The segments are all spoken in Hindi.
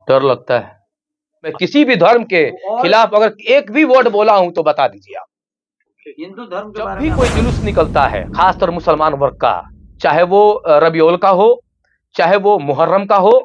डर लगता है। मैं किसी भी धर्म के खिलाफ अगर एक भी वर्ड बोला हूं तो बता दीजिए आप। हिंदू धर्म के जब बारे भी में कोई जुलूस निकलता है, खासकर मुसलमान वर्ग का, चाहे वो रबिउल का हो, चाहे वो मुहर्रम का हो,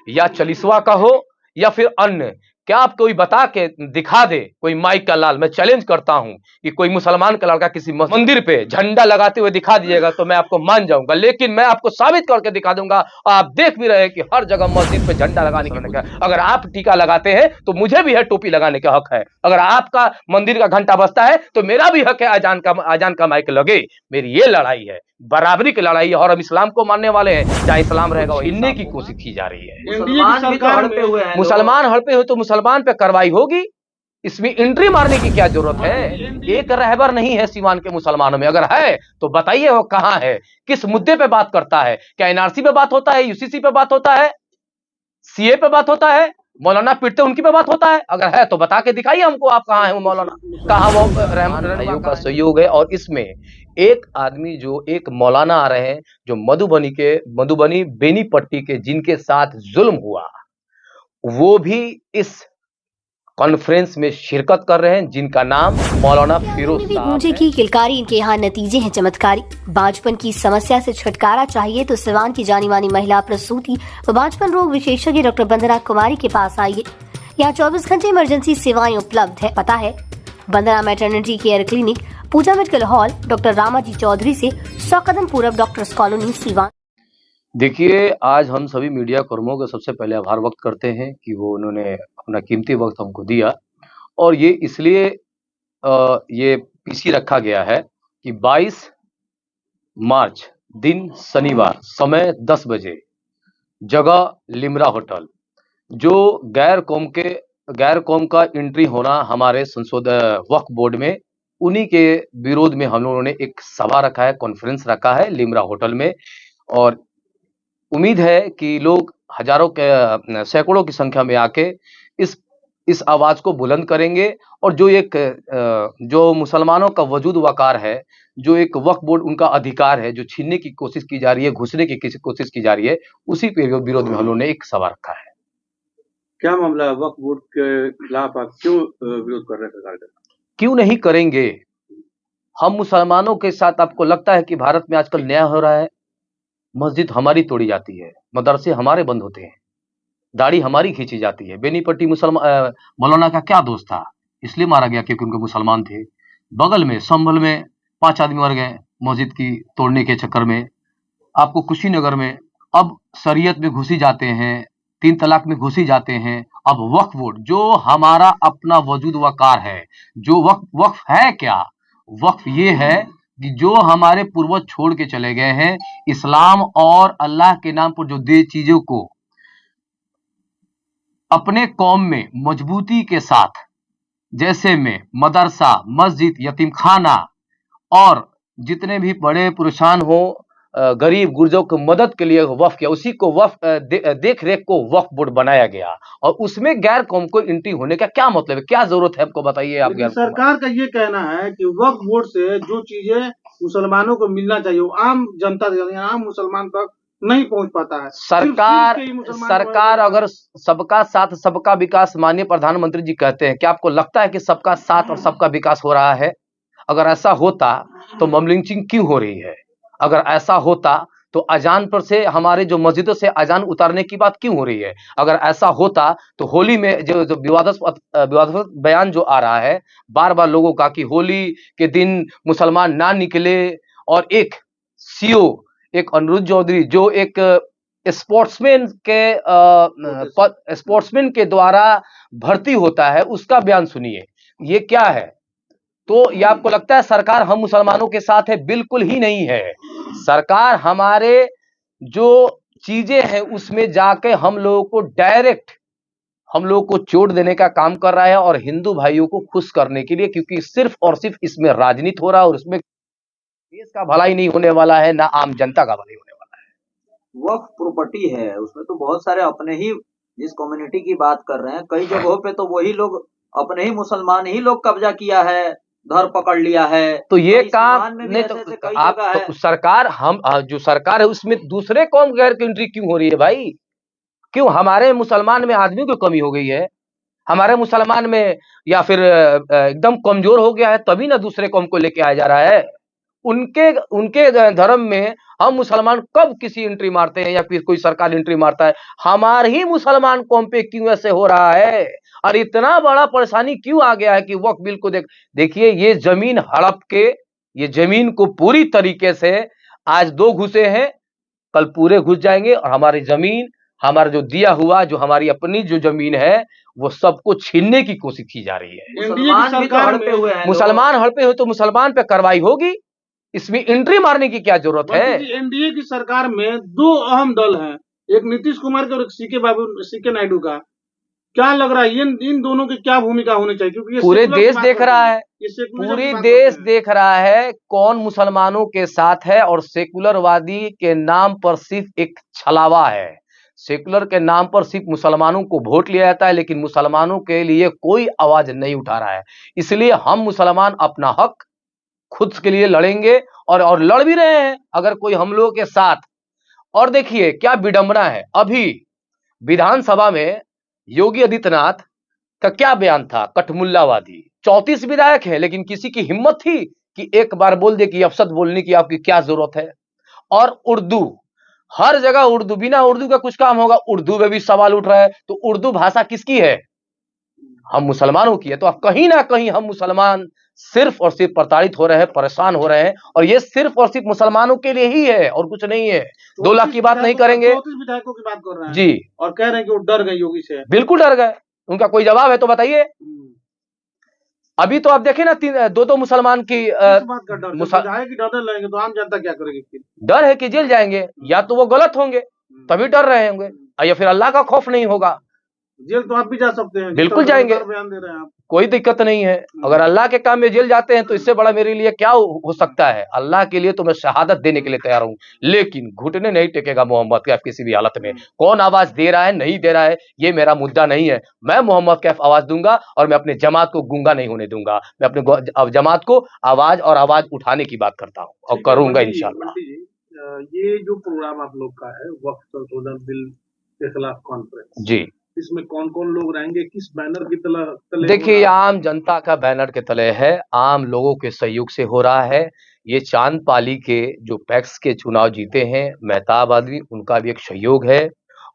या चालीसवा का हो, या फिर अन्य, क्या आप कोई बता के दिखा दे, कोई माइक का लाल, मैं चैलेंज करता हूं कि कोई मुसलमान का लड़का किसी मंदिर पे झंडा लगाते हुए दिखा दीजिएगा तो मैं आपको मान जाऊंगा, लेकिन मैं आपको साबित करके दिखा दूंगा। आप देख भी रहे हैं कि हर जगह मस्जिद पे झंडा लगाने की, अगर आप टीका लगाते हैं तो मुझे भी है टोपी लगाने का हक है। अगर आपका मंदिर का घंटा बजता है तो मेरा भी हक है अजान का माइक लगे। मेरी ये लड़ाई है, बराबरी की लड़ाई है, और हम इस्लाम को मानने वाले हैं। जहां इस्लाम रहेगा वहीं छीनने की कोशिश की जा रही है। मुसलमान भी तो हड़पे हुए हैं, मुसलमान हड़पे हुए तो मुसलमान पे कार्रवाई होगी। इसमें एंट्री मारने की क्या जरूरत है? एक रहबर नहीं है सीवान के मुसलमानों में, अगर है तो बताइए वो कहां है, किस मुद्दे पे बात करता है? क्या एनआरसी पे बात होता है, यूसीसी पे बात होता है, सीए पे बात होता है, मौलाना पीटते उनकी पे बात होता है? अगर है तो बता के दिखाइए हमको, आप कहां है वो मौलाना, कहां वो भाइयों का सहयोग है। और इसमें एक आदमी जो एक मौलाना आ रहे हैं जो मधुबनी बेनीपट्टी के जिनके साथ जुल्म हुआ, वो भी इस कॉन्फ्रेंस में शिरकत कर रहे हैं, जिनका नाम मौलाना फिरोज भी साहब गूंजे की किलकारी, इनके यहाँ नतीजे हैं चमत्कारी। बांझपन की समस्या से छुटकारा चाहिए तो सिवान की जानी मानी महिला प्रसूति व बांझपन रोग विशेषज्ञ डॉक्टर वंदना कुमारी के पास आइए। यहाँ 24 घंटे इमरजेंसी सेवाएं उपलब्ध है। पता है Vandana maternity care clinic, Pooja medical hall, doctor Ramaji Chaudhary से 100 कदम पूरब, डॉक्टर्स कॉलोनी, सिवान। देखिए, आज हम सभी मीडिया कर्मियों का सबसे पहले आभार व्यक्त करते हैं कि वो उन्होंने अपना कीमती वक्त हमको दिया, और ये इसलिए ये पीसी रखा गया है कि 22 मार्च दिन शनिवार, समय 10 बजे, जगह लिमरा होटल, जो गैर कौम का एंट्री होना हमारे वक्फ बोर्ड में, उन्हीं के विरोध में हम लोगों ने एक सभा रखा है, कॉन्फ्रेंस रखा है लिमरा होटल में। और उम्मीद है कि लोग हजारों के सैकड़ों की संख्या में आके इस आवाज को बुलंद करेंगे, और जो मुसलमानों का वजूद वकार है, जो एक वक्फ बोर्ड उनका अधिकार है, जो छीनने की कोशिश की जा रही है, घुसने की कोशिश की जा रही है, उसी के विरोध में हम लोगों ने एक सभा रखा है। क्या मामला है? वक्फ बोर्ड के खिलाफ आप क्यों विरोध कर रहे हैं सरकार का? क्यों नहीं करेंगे? हम मुसलमानों के साथ, आपको लगता है कि भारत में आजकल न्याय हो रहा है? मस्जिद हमारी तोड़ी जाती है, मदरसे हमारे बंद होते हैं, दाढ़ी हमारी खींची जाती है। बेनीपट्टी मौलाना का क्या दोष था? इसलिए मारा गया क्योंकि उनके मुसलमान थे। बगल में संभल में 5 आदमी मर गए मस्जिद की तोड़ने के चक्कर में। आपको कुशीनगर में अब शरीयत में घुसी जाते हैं, 3 तलाक में घुसी जाते हैं। अब वक्फ बोर्ड जो हमारा अपना वजूद वकार है, जो वक्फ है क्या? वक्फ ये है कि जो हमारे पूर्वज छोड़ के चले गए हैं, इस्लाम और अल्लाह के नाम पर जो दे चीजों को अपने कौम में मजबूती के साथ, जैसे में मदरसा, मस्जिद, यतीमखाना, और जितने भी बड़े पुरुषान हो, गरीब गुर्जों की मदद के लिए वक्फ किया, उसी को देख रेख को वक्फ बोर्ड बनाया गया। और उसमें गैर कौम को एंट्री होने का क्या मतलब है, क्या जरूरत है? आपको बताइए। आप सरकार का ये कहना है कि वक्फ बोर्ड से जो चीजें मुसलमानों को मिलना चाहिए वो आम जनता, आम मुसलमान तक नहीं पहुंच पाता है। सरकार अगर सबका साथ सबका विकास माननीय प्रधानमंत्री जी कहते हैं, क्या आपको लगता है कि सबका साथ और सबका विकास हो रहा है? अगर ऐसा होता तो मॉब लिंचिंग क्यों हो रही है? अगर ऐसा होता तो अजान पर से, हमारे जो मस्जिदों से अजान उतारने की बात क्यों हो रही है? अगर ऐसा होता तो होली में जो विवादास्पद बयान जो आ रहा है बार बार लोगों का कि होली के दिन मुसलमान ना निकले, और एक सीओ, एक अनिरुद्ध चौधरी जो एक स्पोर्ट्समैन के द्वारा भर्ती होता है, उसका बयान सुनिए, ये क्या है? तो ये आपको लगता है सरकार हम मुसलमानों के साथ है? बिल्कुल ही नहीं है। सरकार हमारे जो चीजें हैं उसमें जाके हम लोगों को डायरेक्ट, हम लोगों को चोट देने का काम कर रहा है, और हिंदू भाइयों को खुश करने के लिए, क्योंकि सिर्फ और सिर्फ इसमें राजनीति हो रहा है, और उसमें देश का भलाई नहीं होने वाला है, ना आम जनता का भलाई होने वाला है। वक्फ प्रॉपर्टी है, उसमें तो बहुत सारे अपने ही, जिस कम्युनिटी की बात कर रहे हैं, कई जगहों पे तो वही लोग, अपने ही मुसलमान ही लोग कब्जा किया है, धर पकड़ लिया है। तो ये काम नहीं तो आप तो सरकार, हम जो सरकार है उसमें दूसरे कौम गैर की एंट्री क्यों हो रही है भाई? क्यों हमारे मुसलमान में आदमियों की कमी हो गई है? हमारे मुसलमान में या फिर एकदम कमजोर हो गया है, तभी ना दूसरे कौम को लेके आया जा रहा है। उनके उनके धर्म में हम मुसलमान कब किसी एंट्री मारते हैं या फिर कोई सरकार एंट्री मारता है? हमारे ही मुसलमान कौम पे क्यों ऐसे हो रहा है? और इतना बड़ा परेशानी क्यों आ गया है कि वक्फ बिल को देखिए, ये जमीन हड़प के, ये जमीन को पूरी तरीके से आज 2 घुसे हैं, कल पूरे घुस जाएंगे और हमारी जमीन, हमारा जो दिया हुआ, जो हमारी अपनी जो जमीन है, वो सबको छीनने की कोशिश की जा रही है। मुसलमान भी तो हड़पे हुए हैं। मुसलमान हड़पे हुए तो मुसलमान पे कार्रवाई होगी, इसमें एंट्री मारने की क्या जरूरत है? एनडीए की सरकार में 2 अहम दल हैं, एक नीतीश कुमार का और एक सीके नायडू का। क्या लग रहा है इन दोनों की क्या भूमिका होनी चाहिए? क्योंकि पूरे देश देख रहा है, पूरी देश देख रहा है कौन मुसलमानों के साथ है, और सेकुलरवादी के नाम पर सिर्फ एक छलावा है। सेकुलर के नाम पर सिर्फ मुसलमानों को वोट लिया जाता है, लेकिन मुसलमानों के लिए कोई आवाज नहीं उठा रहा है। इसलिए हम मुसलमान अपना हक खुद के लिए लड़ेंगे और लड़ भी रहे हैं अगर कोई हम लोगों के साथ। और देखिए क्या विडंबना है, अभी विधानसभा में योगी आदित्यनाथ का क्या बयान था, कठमुल्लावादी। 34 विधायक है, लेकिन किसी की हिम्मत थी कि एक बार बोल दे कि अपशब्द बोलने की आपकी क्या जरूरत है? और उर्दू, हर जगह उर्दू, बिना उर्दू का कुछ काम होगा? उर्दू में भी सवाल उठ रहा है। तो उर्दू भाषा किसकी है? हम मुसलमानों की है। तो अब कहीं ना कहीं हम मुसलमान सिर्फ और सिर्फ प्रताड़ित हो रहे हैं, परेशान हो रहे हैं, और ये सिर्फ और सिर्फ मुसलमानों के लिए ही है और कुछ नहीं है। 2 लाख की बात नहीं करेंगे। 34 विधायकों की बात कर रहे हैं जी, और कह रहे हैं कि वो डर गए योगी से। बिल्कुल डर गए। उनका कोई जवाब है तो बताइए। अभी तो आप देखें ना, 2 मुसलमान की किस बात का डर? विधायक की डर लगेंगे तो आम जनता क्या करेगी फिर? डर है कि जेल जाएंगे, या तो वो गलत होंगे तभी डर रहे होंगे, या फिर अल्लाह का खौफ नहीं होगा। जेल तो आप भी जा सकते हैं, बिल्कुल जाएंगे, बयान दे रहे हैं आप। कोई दिक्कत नहीं है। अगर अल्लाह के काम में जेल जाते हैं तो इससे बड़ा मेरे लिए क्या हो सकता है? अल्लाह के लिए तो मैं शहादत देने के लिए तैयार हूं, लेकिन घुटने नहीं टेकेगा मोहम्मद कैफ किसी भी हालत में। कौन आवाज दे रहा है, नहीं दे रहा है, ये मेरा मुद्दा नहीं है। मैं मोहम्मद कैफ आवाज दूंगा और मैं अपने जमात को गूंगा नहीं होने दूंगा। मैं अपने जमात को आवाज और आवाज उठाने की बात करता हूँ और करूंगा इंशाल्लाह। ये जो प्रोग्राम आप लोग का है, वक्फ संशोधन बिल के खिलाफ कॉन्फ्रेंस, जी, इसमें कौन कौन लोग रहेंगे, किस बैनर की तले? देखिए, ये आम जनता का बैनर के तले है, आम लोगों के सहयोग से हो रहा है। ये चांदपाली के जो पैक्स के चुनाव जीते हैं मेहताब आदमी, उनका भी एक सहयोग है,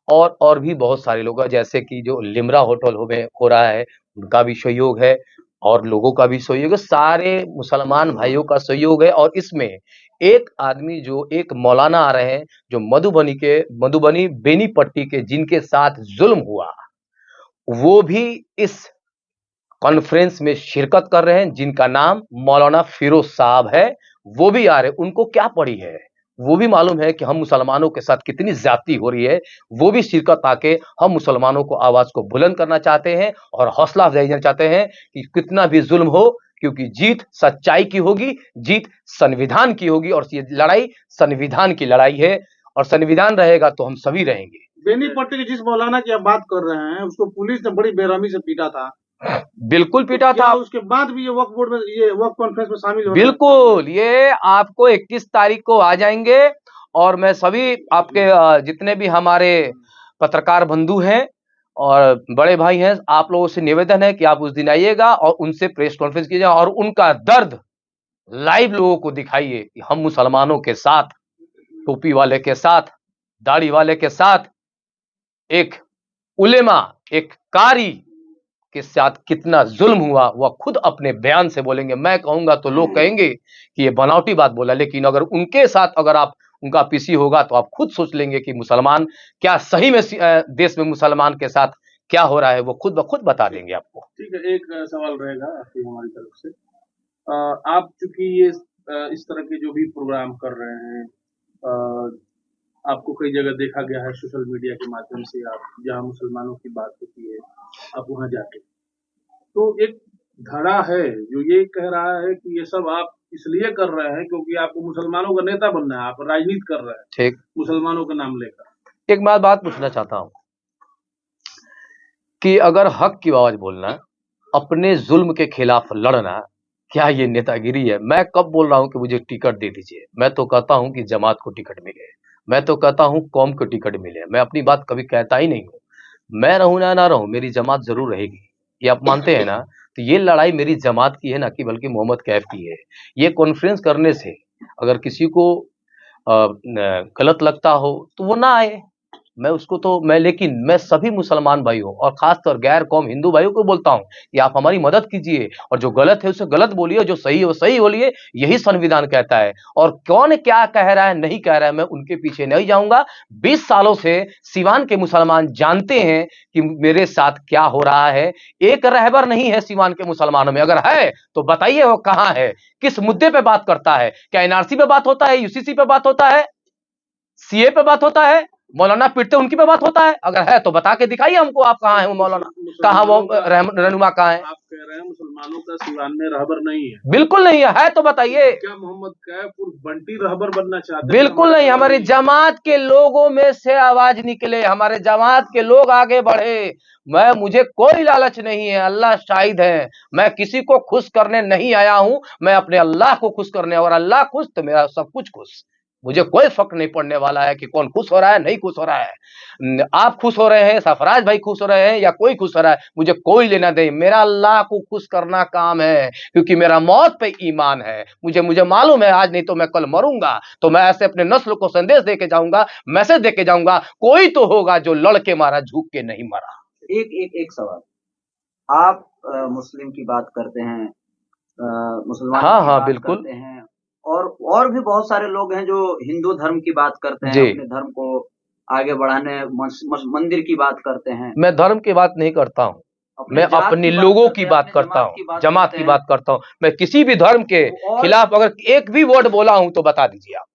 और भी बहुत सारे लोग हैं, जैसे कि जो लिमरा होटल में हो रहा है, उनका भी सहयोग है और लोगों का भी सहयोग है। सारे मुसलमान भाइयों का सहयोग है। और इसमें एक आदमी, जो एक मौलाना आ रहे हैं, जो मधुबनी बेनीपट्टी के, जिनके साथ जुल्म हुआ, वो भी इस कॉन्फ्रेंस में शिरकत कर रहे हैं, जिनका नाम मौलाना फिरोज साहब है। वो भी आ रहे हैं। उनको क्या पड़ी है? वो भी मालूम है कि हम मुसलमानों के साथ कितनी ज्यादती हो रही है। वो भी शिरकत आके हम मुसलमानों को आवाज को बुलंद करना चाहते हैं और हौसला अफजाई देना चाहते हैं कि कितना भी जुल्म हो, क्योंकि जीत सच्चाई की होगी, जीत संविधान की होगी, और ये लड़ाई संविधान की लड़ाई है, और संविधान रहेगा तो हम सभी रहेंगे। बेनीपट्टी के जिस मौलाना की आप बात कर रहे हैं, उसको पुलिस ने बड़ी बेरहमी से पीटा था। बिल्कुल पीटा था। उसके बाद भी ये वक्फ बोर्ड में, ये वक्फ कॉन्फ्रेंस में शामिल हो? बिल्कुल, ये आपको 21 तारीख को आ जाएंगे, और मैं सभी आपके जितने भी हमारे पत्रकार बंधु हैं और बड़े भाई हैं, आप लोगों से निवेदन है कि आप उस दिन आइएगा और उनसे प्रेस कॉन्फ्रेंस कीजिए और उनका दर्द लाइव लोगों को दिखाइए कि हम मुसलमानों के साथ, टोपी वाले के साथ, दाढ़ी वाले के साथ, एक उलेमा, एक कारी के साथ कितना जुल्म हुआ, वह खुद अपने बयान से बोलेंगे। मैं कहूंगा तो लोग कहेंगे कि ये बनावटी बात बोला, लेकिन अगर उनके साथ अगर आप उनका पीसी होगा तो आप खुद सोच लेंगे कि मुसलमान क्या सही में देश में मुसलमान के साथ क्या हो रहा है, वो खुद ब खुद बता देंगे आपको। ठीक है, एक सवाल रहेगा आपकी हमारी तरफ से। आप चूंकि ये इस तरह के जो भी प्रोग्राम कर रहे हैं, आपको कई जगह देखा गया है सोशल मीडिया के माध्यम से, आप जहां मुसलमानों की बात होती है आप वहां जाके, तो एक धड़ा है जो ये कह रहा है कि ये सब आप इसलिए कर रहे हैं क्योंकि आपको मुसलमानों का नेता बनना है, आप राजनीति कर रहे हैं। ठीक, मुसलमानों का नाम लेकर। एक बात पूछना चाहता हूं कि अगर हक की आवाज बोलना, अपने जुल्म के खिलाफ लड़ना, क्या ये नेतागिरी है? मैं कब बोल रहा हूं कि मुझे टिकट दे दीजिए? मैं तो कहता हूं कि जमात को टिकट मिले। मैं तो कहता हूँ कौम को टिकट मिले। मैं अपनी बात कभी कहता ही नहीं हूँ। मैं रहूँ ना रहूँ, मेरी जमात जरूर रहेगी। ये आप मानते हैं ना? तो ये लड़ाई मेरी जमात की है ना कि बल्कि मोहम्मद कैफ की है। ये कॉन्फ्रेंस करने से अगर किसी को गलत लगता हो तो वो ना आए। लेकिन मैं सभी मुसलमान भाइयों और खासकर गैर कौम हिंदू भाइयों को बोलता हूं कि आप हमारी मदद कीजिए और जो गलत है उसे गलत बोलिए, जो सही है वो सही बोलिए। यही संविधान कहता है। और कौन क्या कह रहा है नहीं कह रहा है मैं उनके पीछे नहीं जाऊंगा। 20 सालों से सिवान के मुसलमान जानते हैं कि मेरे साथ क्या हो रहा है। एक रहबर नहीं है सिवान के मुसलमानों में, अगर है तो बताइए वो कहां है, किस मुद्दे पे बात करता है। क्या एनआरसी पे बात होता है, यूसीसी पे बात होता है, सीए पे बात होता है, मौलाना पीटते उनकी पे बात होता है? अगर है तो बता के दिखाइए हमको, आप कहाँ है वो मौलाना, कहाँ वो रहनुमा कहाँ है? आप कह रहे हैं मुसलमानों का सिवान में रहबर नहीं है। बिल्कुल नहीं है तो बताइए। क्या मोहम्मद कैफ उर्फ बंटी रहबर बनना चाहते हैं? बिल्कुल नहीं। हमारी जमात के लोगों में से आवाज निकले, हमारे जमात के लोग आगे बढ़े। मुझे कोई लालच नहीं है, अल्लाह शाहिद है। मैं किसी को खुश करने नहीं आया हूं, मैं अपने अल्लाह को खुश करने, और अल्लाह खुश तो मेरा सब कुछ खुश। मुझे कोई फर्क नहीं पड़ने वाला है कि कौन खुश हो रहा है नहीं खुश हो रहा है। आप खुश हो रहे हैं, सरफराज भाई खुश हो रहे हैं या कोई खुश हो रहा है, मुझे कोई लेना नहीं। मेरा अल्लाह को खुश करना काम है, क्योंकि मेरा मौत पे ईमान है। मुझे मालूम है आज नहीं तो मैं कल मरूंगा, तो मैं ऐसे अपने नस्ल को संदेश देके जाऊंगा, मैसेज देके जाऊंगा। कोई तो होगा जो लड़के मारा झुक के नहीं मरा। एक सवाल, आप मुस्लिम की बात करते हैं, मुसलमान हाँ की हाँ बात बिल्कुल करते हैं, और भी बहुत सारे लोग हैं जो हिंदू धर्म की बात करते हैं, जी। अपने धर्म को आगे बढ़ाने, मंदिर की बात करते हैं, मैं धर्म की बात नहीं करता हूँ, अपने मैं जात अपने की बात लोगों करते की हैं, बात अपने करता जमात हूँ, की बात जमात करते की हैं। बात करता हूँ। मैं किसी भी धर्म के और खिलाफ अगर एक भी वर्ड बोला हूं तो बता दीजिए आप।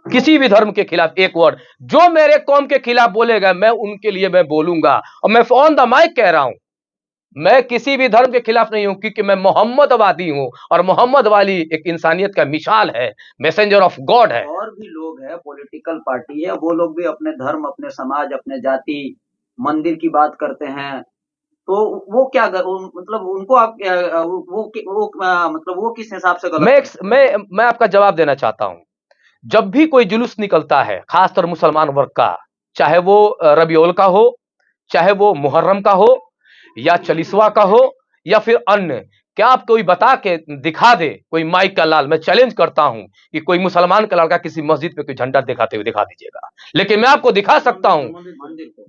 किसी भी धर्म के खिलाफ एक वर्ड जो मेरे कौम के खिलाफ बोलेगा, मैं उनके लिए मैं बोलूंगा। और मैं ऑन द माइक कह रहा हूं, मैं किसी भी धर्म के खिलाफ नहीं हूं, क्योंकि मैं मोहम्मदवादी हूं और मोहम्मद वाली एक इंसानियत का मिसाल है, मैसेंजर ऑफ गॉड है। और भी लोग हैं, पॉलिटिकल पार्टी है, वो लोग भी अपने धर्म, अपने समाज, अपने जाति, मंदिर की बात करते हैं। तो वो क्या मतलब उनको आप मतलब वो किस हिसाब से गलत करते हैं? मैं आपका जवाब देना चाहता हूं। जब भी कोई जुलूस निकलता है, खासकर मुसलमान वर्ग का, चाहे वो रबिउल का हो, चाहे वो मुहर्रम का हो, या चालीसवा का हो, या फिर अन्य, क्या आप कोई बता के दिखा दे, कोई माइक का लाल, मैं चैलेंज करता हूं कि कोई मुसलमान का लड़का किसी मस्जिद पे कोई झंडा दिखाते हुए दिखा दीजिएगा। लेकिन मैं आपको दिखा सकता हूं,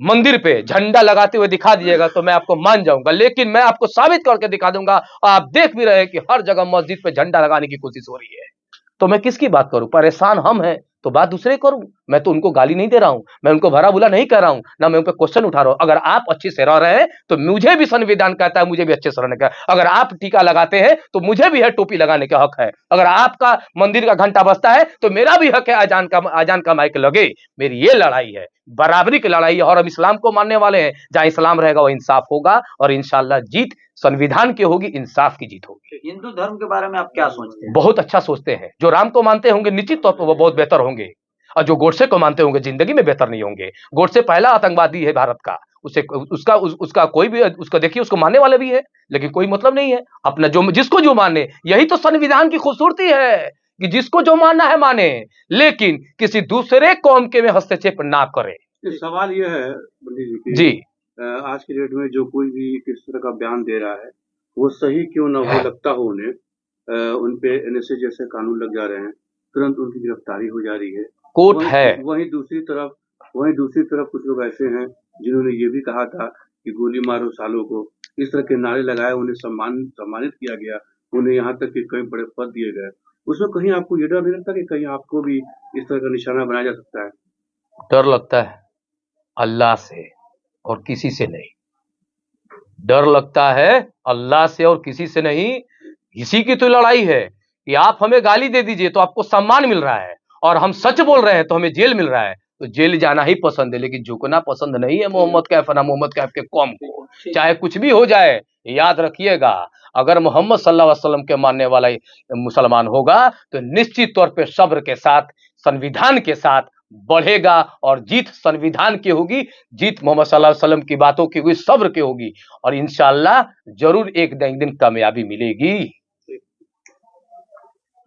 मंदिर पे झंडा लगाते हुए दिखा दीजिएगा तो मैं आपको मान जाऊंगा। लेकिन मैं आपको साबित करके दिखा दूंगा, आप देख भी रहे हैं कि हर जगह मस्जिद पे झंडा लगाने की कोशिश हो रही है। तो मैं किसकी बात करूं? परेशान हम हैं तो बात दूसरे करूं। मैं तो उनको गाली नहीं दे रहा हूं, मैं उनको भरा बुला नहीं कर रहा हूं, ना मैं उन पर क्वेश्चन उठा रहा हूं। अगर आप अच्छे से रह रहे हैं तो मुझे भी संविधान कहता है मुझे भी अच्छे से रहने का। अगर आप टीका लगाते हैं तो मुझे भी है टोपी लगाने का हक है। अगर आपका मंदिर का घंटा बजता है तो मेरा भी हक है अजान का माइक लगे। मेरी ये लड़ाई है, बराबरी की लड़ाई है, और हम इस्लाम को मानने वाले हैं। जहां इस्लाम रहेगा वह इंसाफ होगा, और इंशाअल्लाह जीत संविधान की होगी, इंसाफ की जीत होगी। हिंदू धर्म के बारे में आप क्या सोचते हैं? बहुत अच्छा सोचते हैं। जो राम को मानते होंगे निश्चित तौर पर वो बहुत बेहतर होंगे, और जो गोडसे को मानते होंगे जिंदगी में बेहतर नहीं होंगे। गोडसे पहला आतंकवादी है भारत का, उसका कोई भी उसका देखिए, उसको मानने वाले भी है, लेकिन कोई मतलब नहीं है। अपना जो जिसको जो माने, यही तो संविधान की खूबसूरती है कि जिसको जो मानना है माने, लेकिन किसी दूसरे कौम के में हस्तक्षेप ना करे। सवाल यह है बंटी जी जी, आज की डेट में जो कोई भी किस तरह का बयान दे रहा है, वो सही क्यों ना हो लगता हो उन्हें, उन पे एनएसए जैसे कानून लग जा रहे हैं, तुरंत उनकी गिरफ्तारी हो जा रही है। कोर्ट है। वहीं दूसरी तरफ कुछ लोग ऐसे हैं जिन्होंने ये भी कहा था कि गोली मारो सालों को, इस तरह के नारे लगाए, उन्हें सम्मानित किया गया, उन्हें यहाँ तक कि कई बड़े पद दिए गए। उसमें कहीं आपको ये डर नहीं लगता कि कहीं आपको भी इस तरह का निशाना बनाया जा सकता है? डर लगता है अल्लाह से और किसी से नहीं। डर लगता है अल्लाह से और किसी से नहीं। इसी की तो लड़ाई है कि आप हमें गाली दे दीजिए तो आपको सम्मान मिल रहा है, और हम सच बोल रहे हैं तो हमें जेल मिल रहा है। तो जेल जाना ही पसंद है, लेकिन झुकना पसंद नहीं है मोहम्मद कैफ के कौम को, चाहे कुछ भी हो जाए। याद रखिएगा, अगर मोहम्मद सल्लल्लाहु अलैहि वसल्लम के मानने वाला मुसलमान होगा तो निश्चित तौर पे सब्र के साथ, संविधान के साथ बढ़ेगा, और जीत संविधान की होगी, जीत मोहम्मद सल्लल्लाहु अलैहि वसल्लम की बातों की होगी, सब्र की होगी, और इंशाअल्लाह जरूर एक दिन कामयाबी मिलेगी।